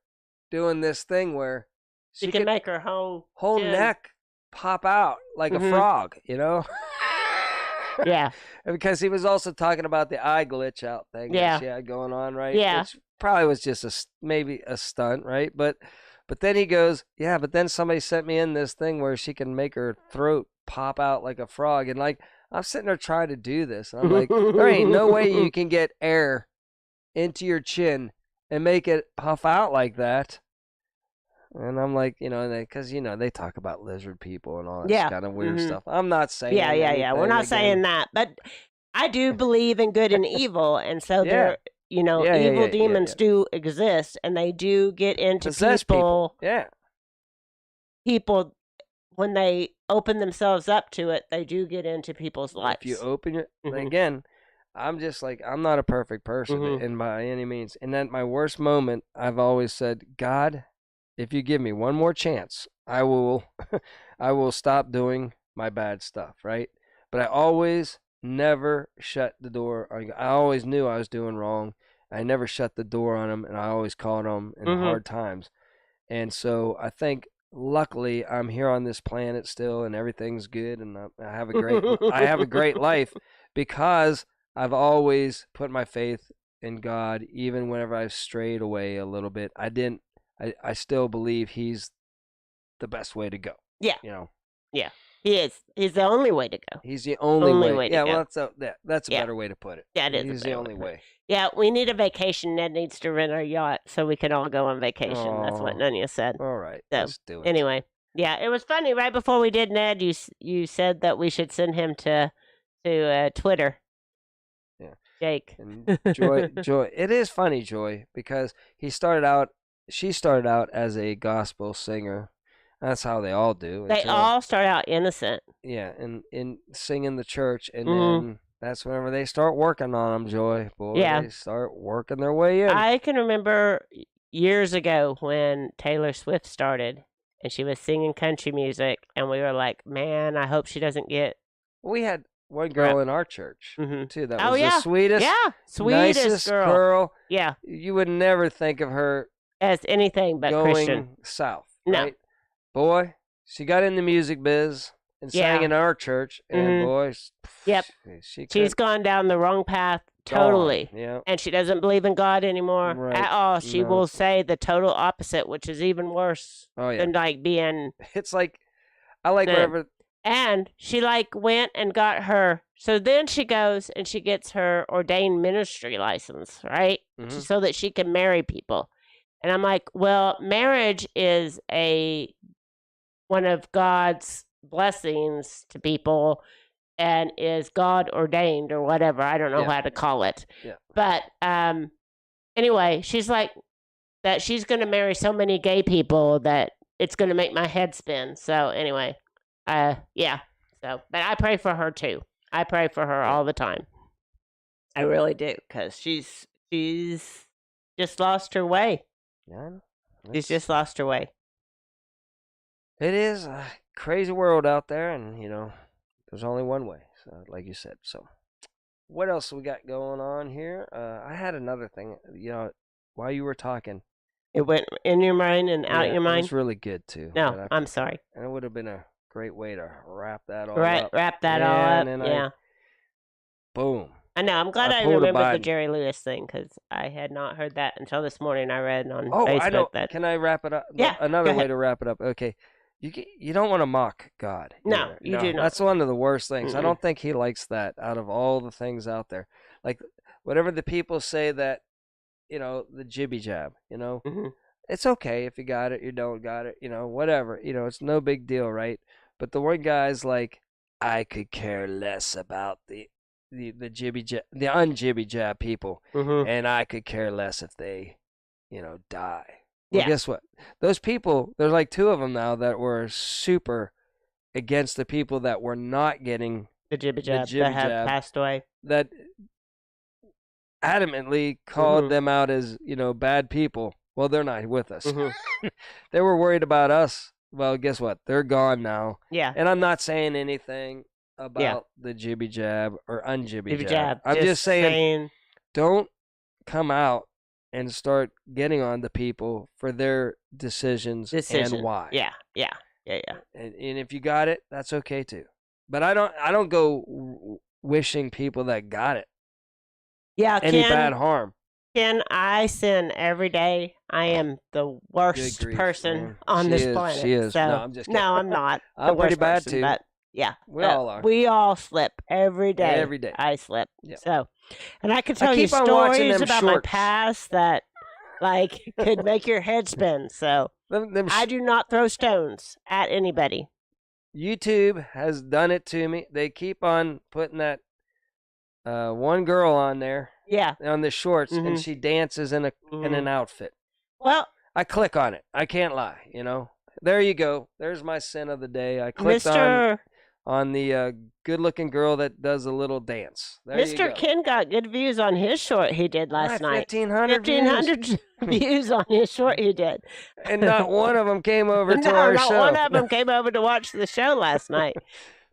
doing this thing where she can make her whole neck pop out like a frog, Yeah. Because he was also talking about the eye glitch out thing that she had going on, right? Yeah. Which probably was just maybe a stunt, right? But then he goes, yeah, but then somebody sent me in this thing where she can make her throat pop out like a frog. And like, I'm sitting there trying to do this. And I'm like, there ain't no way you can get air into your chin and make it puff out like that. And I'm like, because, they talk about lizard people and all that kind of weird stuff. I'm not saying Yeah. We're not saying that. But I do believe in good and evil. And so there, evil demons do exist. And they do get into people. Yeah. People, when they open themselves up to it, they do get into people's lives. If you open your, again, I'm just like, I'm not a perfect person and by any means. And at my worst moment, I've always said, God, if you give me one more chance, I will stop doing my bad stuff, right? But I always never shut the door. I always knew I was doing wrong. I never shut the door on them, and I always caught them in hard times. And so I think, luckily, I'm here on this planet still, and everything's good, and I have a great life because I've always put my faith in God, even whenever I've strayed away a little bit. I still believe He's the best way to go. Yeah. Yeah. He is. He's the only way to go. He's the only way. To go. Well, that's a better way to put it. Yeah, it is. He's the only way. Yeah, we need a vacation. Ned needs to rent our yacht so we can all go on vacation. That's what Nanya said. All right. So, let's do it. Anyway, yeah, it was funny. Right before we did Ned, you said that we should send him to Twitter. Yeah. Jake. And Joy. It is funny, Joy, because she started out as a gospel singer. That's how they all do. They all start out innocent. Yeah, and sing in the church, and then that's whenever they start working on them, Joy. Boy, they start working their way in. I can remember years ago when Taylor Swift started, and she was singing country music, and we were like, man, I hope she doesn't get... We had one girl in our church too. That was the sweetest, nicest girl. Yeah, you would never think of her as anything but going Christian. south. No, right? Boy, she got in the music biz and sang in our church, and boy, she's gone down the wrong path totally. Yeah, and she doesn't believe in God anymore at all. She will say the total opposite, which is even worse than like being. It's like I like whatever. And she like went and got her. So then she goes and she gets her ordained ministry license, right? So that she can marry people. And I'm like, well, marriage is one of God's blessings to people and is God ordained or whatever. I don't know how to call it. Yeah. But anyway, she's like that she's going to marry so many gay people that it's going to make my head spin. So anyway. So, but I pray for her too. I pray for her all the time. I really do, because she's just lost her way. Yeah, she's just lost her way. It is a crazy world out there, and there's only one way. So, like you said. So, what else we got going on here? I had another thing. While you were talking, it went in your mind and out your mind. It's really good too. No, I'm sorry. And it would have been a great way to wrap that all up. Wrap that all up. Boom. I know. I'm glad I remembered the Jerry Lewis thing, because I had not heard that until this morning. I read on Facebook I know. that. Can I wrap it up? Yeah. Another way to wrap it up. Okay. You don't want to mock God. No, you do not. That's one of the worst things. I don't think he likes that out of all the things out there. Like, whatever the people say that, the jibby jab, it's okay if you got it, you don't got it, whatever. It's no big deal, right? But the one guy's like, I could care less about the jibby jab, the unjibby jab people, and I could care less if they, die. Well, guess what? Those people, there's like 2 of them now that were super against the people that were not getting the jibby jab that have passed away. That adamantly called them out as, bad people. Well, they're not with us. They were worried about us. Well, guess what? They're gone now. Yeah. And I'm not saying anything about the jibby jab or unjibby jab. I'm just saying, don't come out and start getting on the people for their decisions and why. Yeah. And if you got it, that's okay too. But I don't go wishing people that got it any bad harm. Ken, I sin every day. I am the worst person on this planet. She is. So, no, I'm just kidding. No, I'm not. I'm pretty bad too. But yeah, we all are. We all slip every day. Every day. I slip. Yeah. So, and I could tell you stories about my past that could make your head spin. So I do not throw stones at anybody. YouTube has done it to me. They keep on putting that one girl on there. Yeah. On the shorts, and she dances in an outfit. Well, I click on it. I can't lie, There you go. There's my sin of the day. I clicked on the good-looking girl that does a little dance. There Mr. Ken got good views on his short he did last night. 1,500 views on his short he did. And not one of them came over to our show. Not one of them came over to watch the show last night.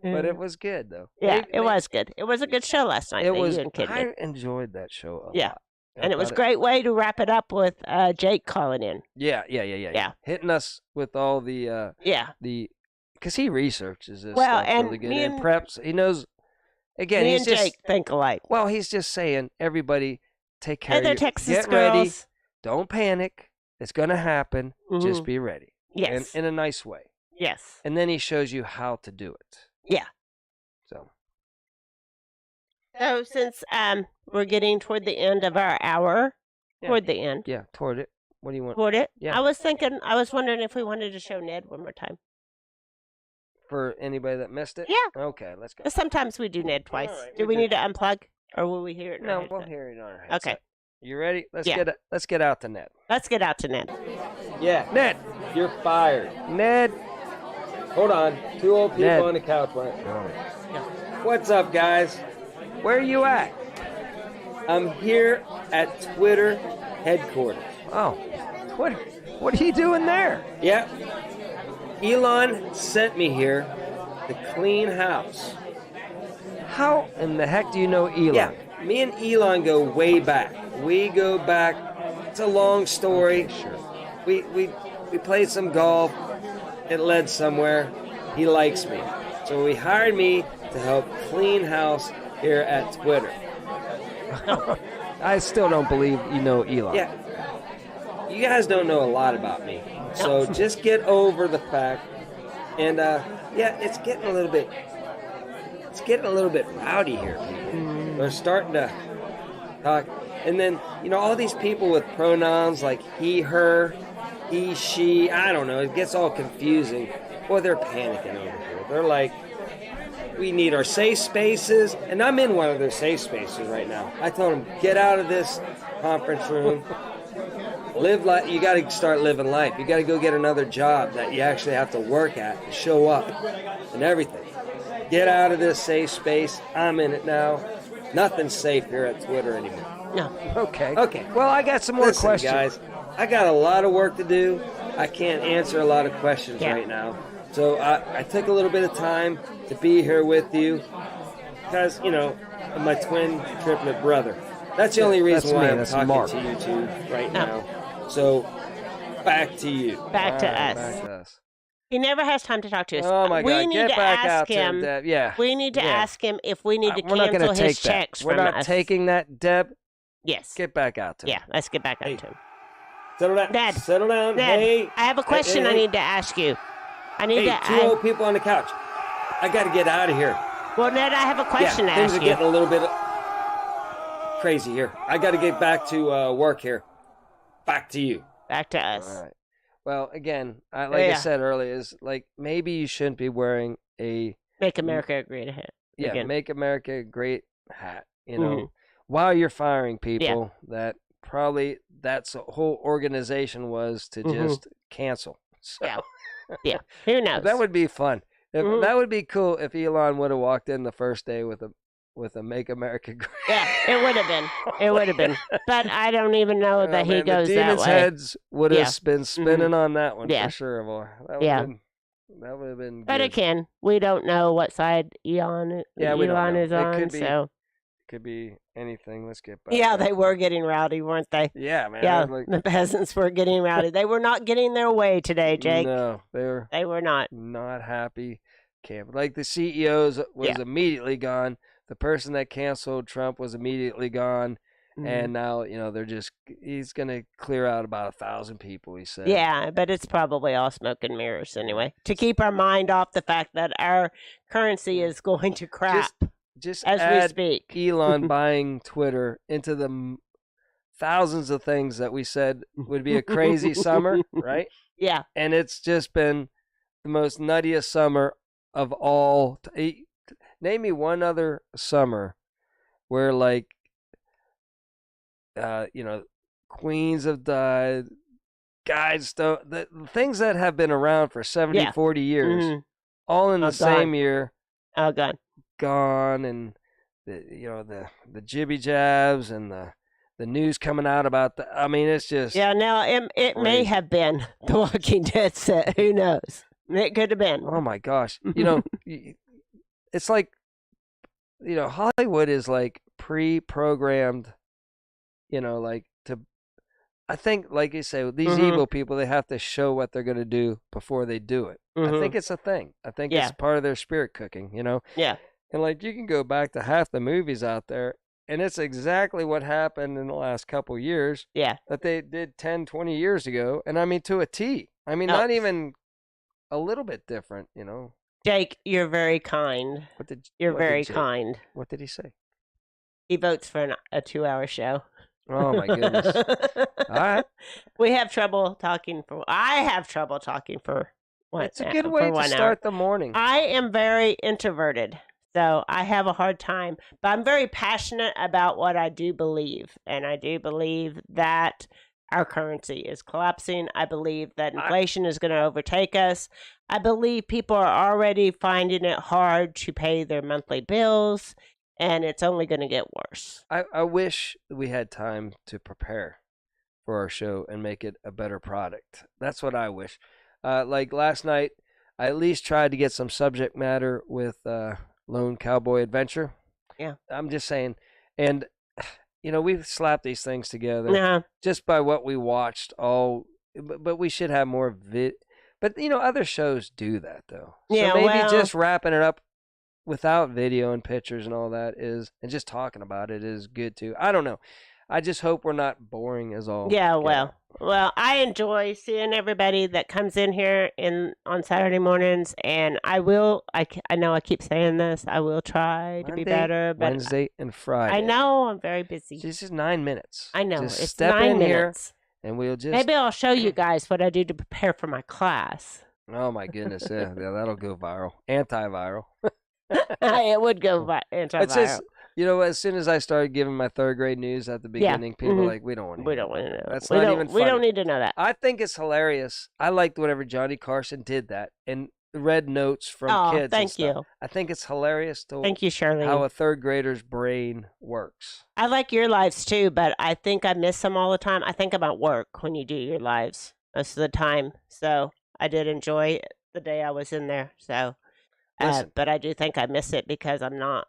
But it was good, though. Yeah, it was good. It was a good show last night. I enjoyed that show a lot. And it was a great way to wrap it up with Jake calling in. Yeah. Hitting us with all the because he researches this stuff really good and preps. He knows. Again, me and Jake think alike. Well, he's just saying, everybody, take care of you. Texas Get girls. ready. Don't panic. It's going to happen. Just be ready. Yes. In a nice way. Yes. And then he shows you how to do it. Yeah. So since we're getting toward the end of our hour, toward the end. Yeah, toward it. What do you want? Toward it? Yeah. I was wondering if we wanted to show Ned one more time. For anybody that missed it? Yeah. Okay, let's go. Sometimes we do Ned twice. Right, do we need to unplug, or will we hear it? No, we'll hear it on our headset. Okay. You ready? Let's get out to Ned. Let's get out to Ned. Yeah, Ned, you're fired. Ned, hold on. 2 old people on the couch. What's up, guys? Where are you at? I'm here at Twitter Headqaurtes. Oh, Twitter. What are you doing there? Yep. Elon sent me here to clean house. How in the heck do you know Elon? Yeah, me and Elon go way back. We go back. It's a long story. Okay, sure. We played some golf. It led somewhere. He likes me. So he hired me to help clean house here at Twitter. I still don't believe you know Elon. Yeah. You guys don't know a lot about me. So just get over the fact. And yeah, it's getting a little bit rowdy here, people. They're starting to talk. And then, all these people with pronouns like he, her, he, she, I don't know, it gets all confusing. Boy, they're panicking over here. They're like, we need our safe spaces. And I'm in one of their safe spaces right now. I told them, get out of this conference room. Live life. You got to start living life. You got to go get another job that you actually have to work at and show up and everything. Get out of this safe space. I'm in it now. Nothing's safe here at Twitter anymore. No. Okay. Well, I got some more questions. Guys, I got a lot of work to do. I can't answer a lot of questions right now. So I took a little bit of time to be here with you because, of my twin triplet brother. That's the only reason why I'm talking to you two right now. So, back to you. Back to Back us. to us. He never has time to talk to us. Oh my God! We need Get to back ask out him. there, Deb. Yeah. We need to ask him if we need to We're not cancel gonna his take that. checks We're from not us. taking that, Deb. Yes. Get back out to him. Yeah, let's get back out to him. Settle down. Dad. Settle down. Dad, Hey. I have a question I need to ask you. I need to. Two old people on the couch. I got to get out of here. Well, Ned, I have a question to ask things are you. getting a little bit crazy here. I got to get back to work here. Back to you. Back to us. All right. Well, again, I said earlier, is like maybe you shouldn't be wearing a Make America Great Hat. Yeah, again. Make America Great hat. While you're firing people, that probably that's a whole organization was to just cancel. So, yeah. Who knows? That would be fun. That would be cool if Elon would have walked in the first day with a Make America Great. Yeah, it would have been. It would have been. But I don't even know that he goes the that demons' way. heads would have been spinning on that one for sure. Boy. That would have been good. But again, we don't know what side Elon is on. So could be anything. Let's get back. Yeah, they were getting rowdy, weren't they? Yeah, man. Yeah, the peasants were getting rowdy. They were not getting their way today, Jake. No, they were not. Not happy. Like the CEOs was immediately gone. The person that canceled Trump was immediately gone. And now, he's going to clear out about 1,000 people, he said. Yeah, but it's probably all smoke and mirrors anyway. To keep our mind off the fact that our currency is going to crap just as we speak. Elon buying Twitter into the thousands of things that we said would be a crazy summer, right? Yeah. And it's just been the most nuttiest summer of all. Name me one other summer where, like, queens have died, guys, the things that have been around for 70, 40 years, all in the same year. Oh, gone, and the jibby jabs and the news coming out about it's just now it may have been the Walking Dead set. Who knows? It could have been. Oh my gosh, it's like Hollywood is like pre-programmed. I think, like you say, these evil people, they have to show what they're going to do before they do it. I think it's a thing. I think it's part of their spirit cooking, Yeah. And, like, you can go back to half the movies out there, and it's exactly what happened in the last couple years. Yeah. That they did 10, 20 years ago, and to a T. Not even a little bit different, Jake, you're very kind. You're very kind. What did he say? He votes for a 2-hour show. Oh, my goodness. All right. We have trouble talking for... I have trouble talking for 1 hour. It's a good way to start the morning. I am very introverted, so I have a hard time. But I'm very passionate about what I do believe. And I do believe that our currency is collapsing. I believe that inflation is going to overtake us. I believe people are already finding it hard to pay their monthly bills. And it's only going to get worse. I wish we had time to prepare for our show and make it a better product. That's what I wish. Like last night, I at least tried to get some subject matter with Lone Cowboy Adventure. Yeah. I'm just saying, and we've slapped these things together just by what we watched. But we should have more But other shows do that though. Yeah, so maybe just wrapping it up without video and pictures and all that and just talking about it is good too. I don't know. I just hope we're not boring as all. Yeah, well, I enjoy seeing everybody that comes in here on Saturday mornings, and I know I keep saying this, I will try to be better. But Wednesday and Friday. I know I'm very busy. This is 9 minutes. I know, just it's step 9 in minutes. Here and we'll just... Maybe I'll show you guys what I do to prepare for my class. Oh my goodness, yeah, that'll go viral. Antiviral. It would go antiviral. It's just, as soon as I started giving my third grade news at the beginning, people were like, we don't want to know. That's not even funny. We don't need to know that. I think it's hilarious. I liked whenever Johnny Carson did that and read notes from kids. Thank you. I think it's hilarious thank you, Shirley. How a third grader's brain works. I like your lives too, but I think I miss them all the time. I think about work when you do your lives most of the time. So I did enjoy the day I was in there. So, but I do think I miss it because I'm not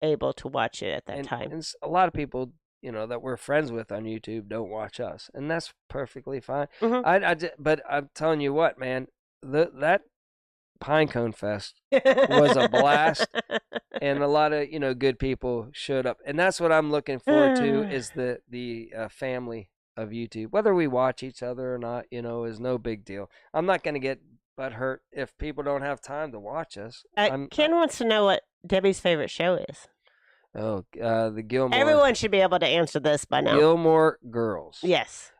able to watch it at that time. And a lot of people, that we're friends with on YouTube don't watch us, and that's perfectly fine. But I'm telling you what, man, that Pinecone Fest was a blast, and a lot of good people showed up, and that's what I'm looking forward to is the family of YouTube. Whether we watch each other or not, is no big deal. I'm not going to get butthurt if people don't have time to watch us. Ken wants to know what Debbie's favorite show is. Oh, the Gilmore. Everyone should be able to answer this by now. Gilmore Girls. Yes.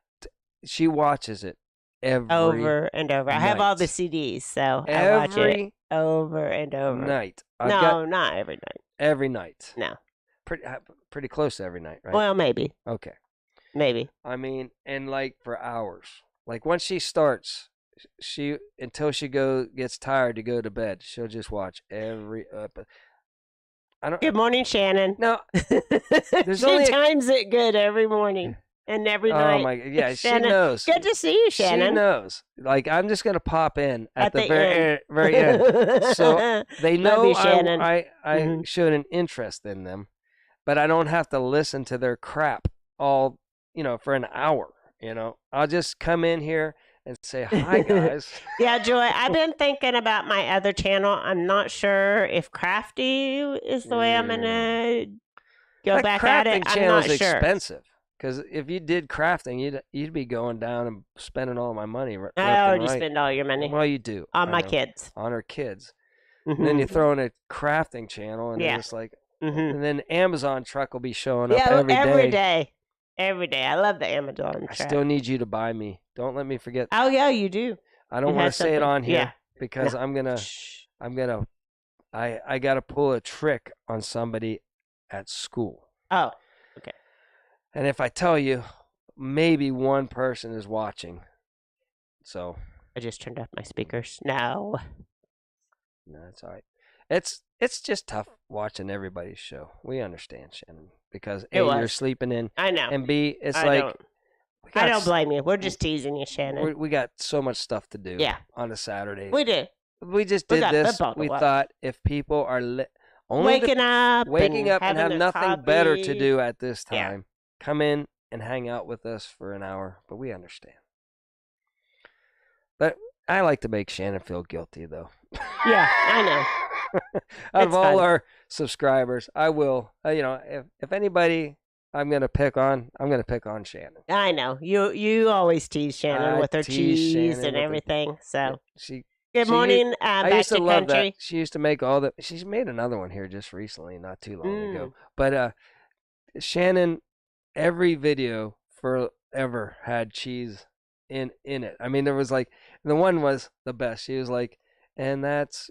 She watches it over and over. I have all the CDs, so I watch it over and over. Night. Not every night. Every night. No. Pretty close to every night, right? Well, maybe. Okay. Maybe. I mean, and for hours. Once she starts, until she gets tired to go to bed, she'll just watch every Good morning, Shannon. No, there's she times it good every morning and every night. Oh my, yeah, Shannon, she knows. Good to see you, Shannon. She knows. I'm just gonna pop in at the very end, so they know you, Shannon. I showed an interest in them, but I don't have to listen to their crap all for an hour. I'll just come in here and say hi, guys. Yeah, Joy, I've been thinking about my other channel. I'm not sure if Crafty is the way I'm gonna go back at it. I'm not sure. Expensive because if you did crafting, you'd be going down and spending all my money. I already spend all your money. Well, you do on my kids, on our kids. And then you throw in a crafting channel, and it's like, and then Amazon truck will be showing up every day. Every day. I love the Amazon truck. I still need you to buy me. Don't let me forget. Oh yeah, you do. I don't want to say it on here because I gotta pull a trick on somebody at school. Oh, okay. And if I tell you, maybe one person is watching. So I just turned off my speakers. No, it's all right. It's just tough watching everybody's show. We understand, Shannon, because A, you're sleeping in. I know. And B, it's I don't blame you. We're just teasing you, Shannon. We got so much stuff to do on a Saturday. We do. We just did this. We thought if people are waking up and have nothing better to do at this time, come in and hang out with us for an hour. But we understand. But I like to make Shannon feel guilty, though. Yeah, I know. Out of all our subscribers, I will. If anybody I'm gonna pick on Shannon. I know you always tease Shannon with her cheese and everything. So good morning. I back used to to love country. that. She used to make all the. She's made another one here just recently, not too long ago. But Shannon, every video forever had cheese in it. I mean, there was the one was the best. She was like. And that's,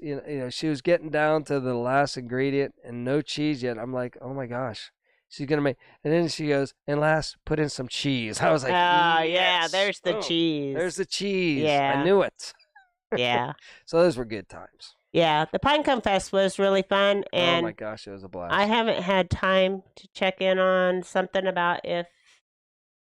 she was getting down to the last ingredient and no cheese yet. I'm like, oh my gosh, she's going to make, and then she goes, and last, put in some cheese. I was like, oh, yeah, there's the cheese. There's the cheese. Yeah. I knew it. Yeah. So those were good times. Yeah. The Pinecone Fest was really fun. And oh my gosh, it was a blast. I haven't had time to check in on something about if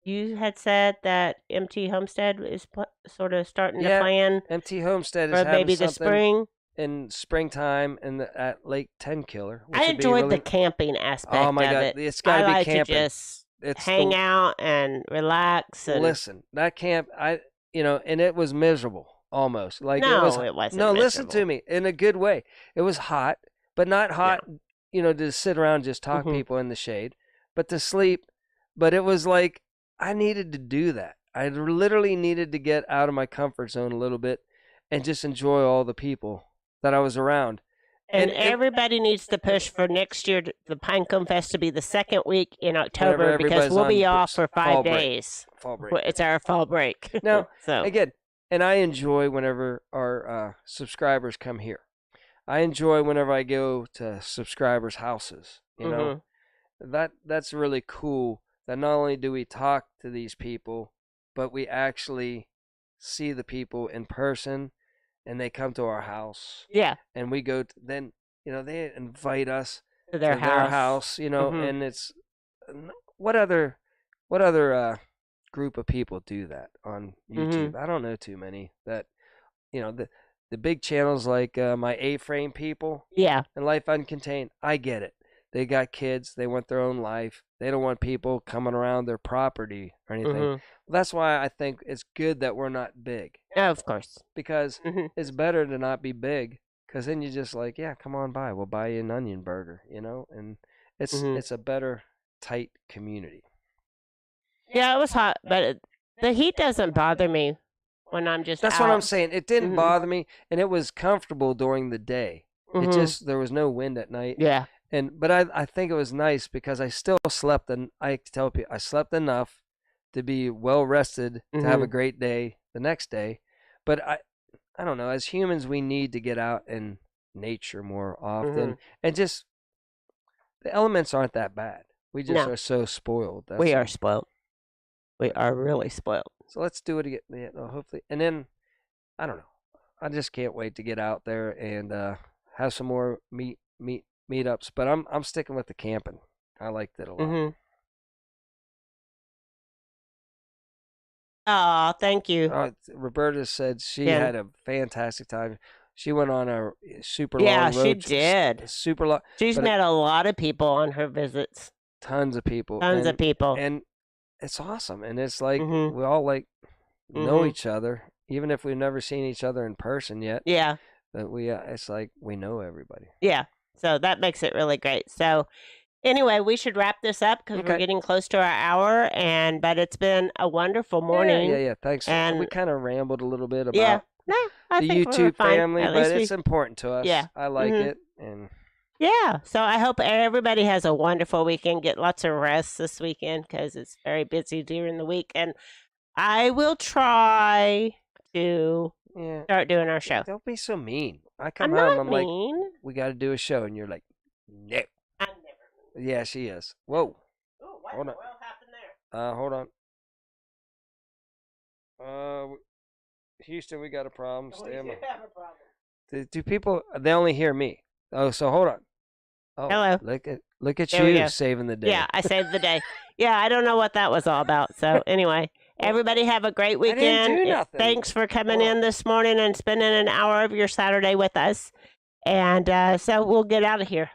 you had said that MT Homestead is sort of starting to plan. MT Homestead is having maybe the spring. in springtime at Lake Tenkiller. I enjoyed the camping aspect. Oh my God, it. it's got to be like camping. To just hang out and relax. And listen, that camp, and it was miserable almost. Like no, it wasn't. No, miserable. Listen to me in a good way. It was hot, but not hot. Yeah. To sit around and just talk people in the shade, but to sleep. But it was like I needed to do that. I literally needed to get out of my comfort zone a little bit and just enjoy all the people that I was around. And everybody needs to push for next year, the Pinecone Fest to be the second week in October because we'll be off for 5 days. Fall break. It's our fall break. Now, so again, and I enjoy whenever our subscribers come here. I enjoy whenever I go to subscribers' houses. That's really cool. That not only do we talk to these people, but we actually see the people in person, and they come to our house. Yeah. And we go then they invite us to their house. And it's what other group of people do that on YouTube? I don't know too many that the big channels like my A-Frame people. Yeah. And Life Uncontained. I get it. They got kids. They want their own life. They don't want people coming around their property or anything. That's why I think it's good that we're not big. Oh, of course. Because it's better to not be big. Because then you just like, yeah, come on by. We'll buy you an onion burger, And it's a better, tight community. Yeah, it was hot, but the heat doesn't bother me when I'm just That's out. what I'm saying. It didn't bother me, and it was comfortable during the day. It just, there was no wind at night. Yeah. But I think it was nice because I still slept, and I tell people I slept enough to be well rested to have a great day the next day. But I don't know. As humans, we need to get out in nature more often, and just the elements aren't that bad. We just are so spoiled. We are spoiled. We are really spoiled. So let's do it again. Yeah, hopefully, and then I don't know. I just can't wait to get out there and have some more meetups, but I'm sticking with the camping. I liked it a lot. Oh, thank you. Roberta said she had a fantastic time. She went on a super long road. Yeah, she did. Super long. She's met a lot of people on her visits. Tons of people. Tons of people. And it's awesome. And it's like we all know each other, even if we've never seen each other in person yet. Yeah. But it's like we know everybody. Yeah. So that makes it really great. So anyway, we should wrap this up because we're getting close to our hour. But it's been a wonderful morning. Yeah. Thanks. And we kind of rambled a little bit about the YouTube family, but it's important to us. Yeah. I like it. And yeah. So I hope everybody has a wonderful weekend. Get lots of rest this weekend because it's very busy during the week. And I will try to start doing our show. Don't be so mean. I come home, I'm mean. Like, we got to do a show, and you're like, no. I'm never mean. Yeah, she is. Whoa. Oh, what happened there? Hold on. Houston, we got a problem. Stand by. Have a problem. Do people? They only hear me. Oh, so hold on. Oh, hello. Look at you saving the day. Yeah, I saved the day. Yeah, I don't know what that was all about. So anyway, everybody have a great weekend. I didn't do nothing. Thanks for coming in this morning and spending an hour of your Saturday with us. And so we'll get out of here.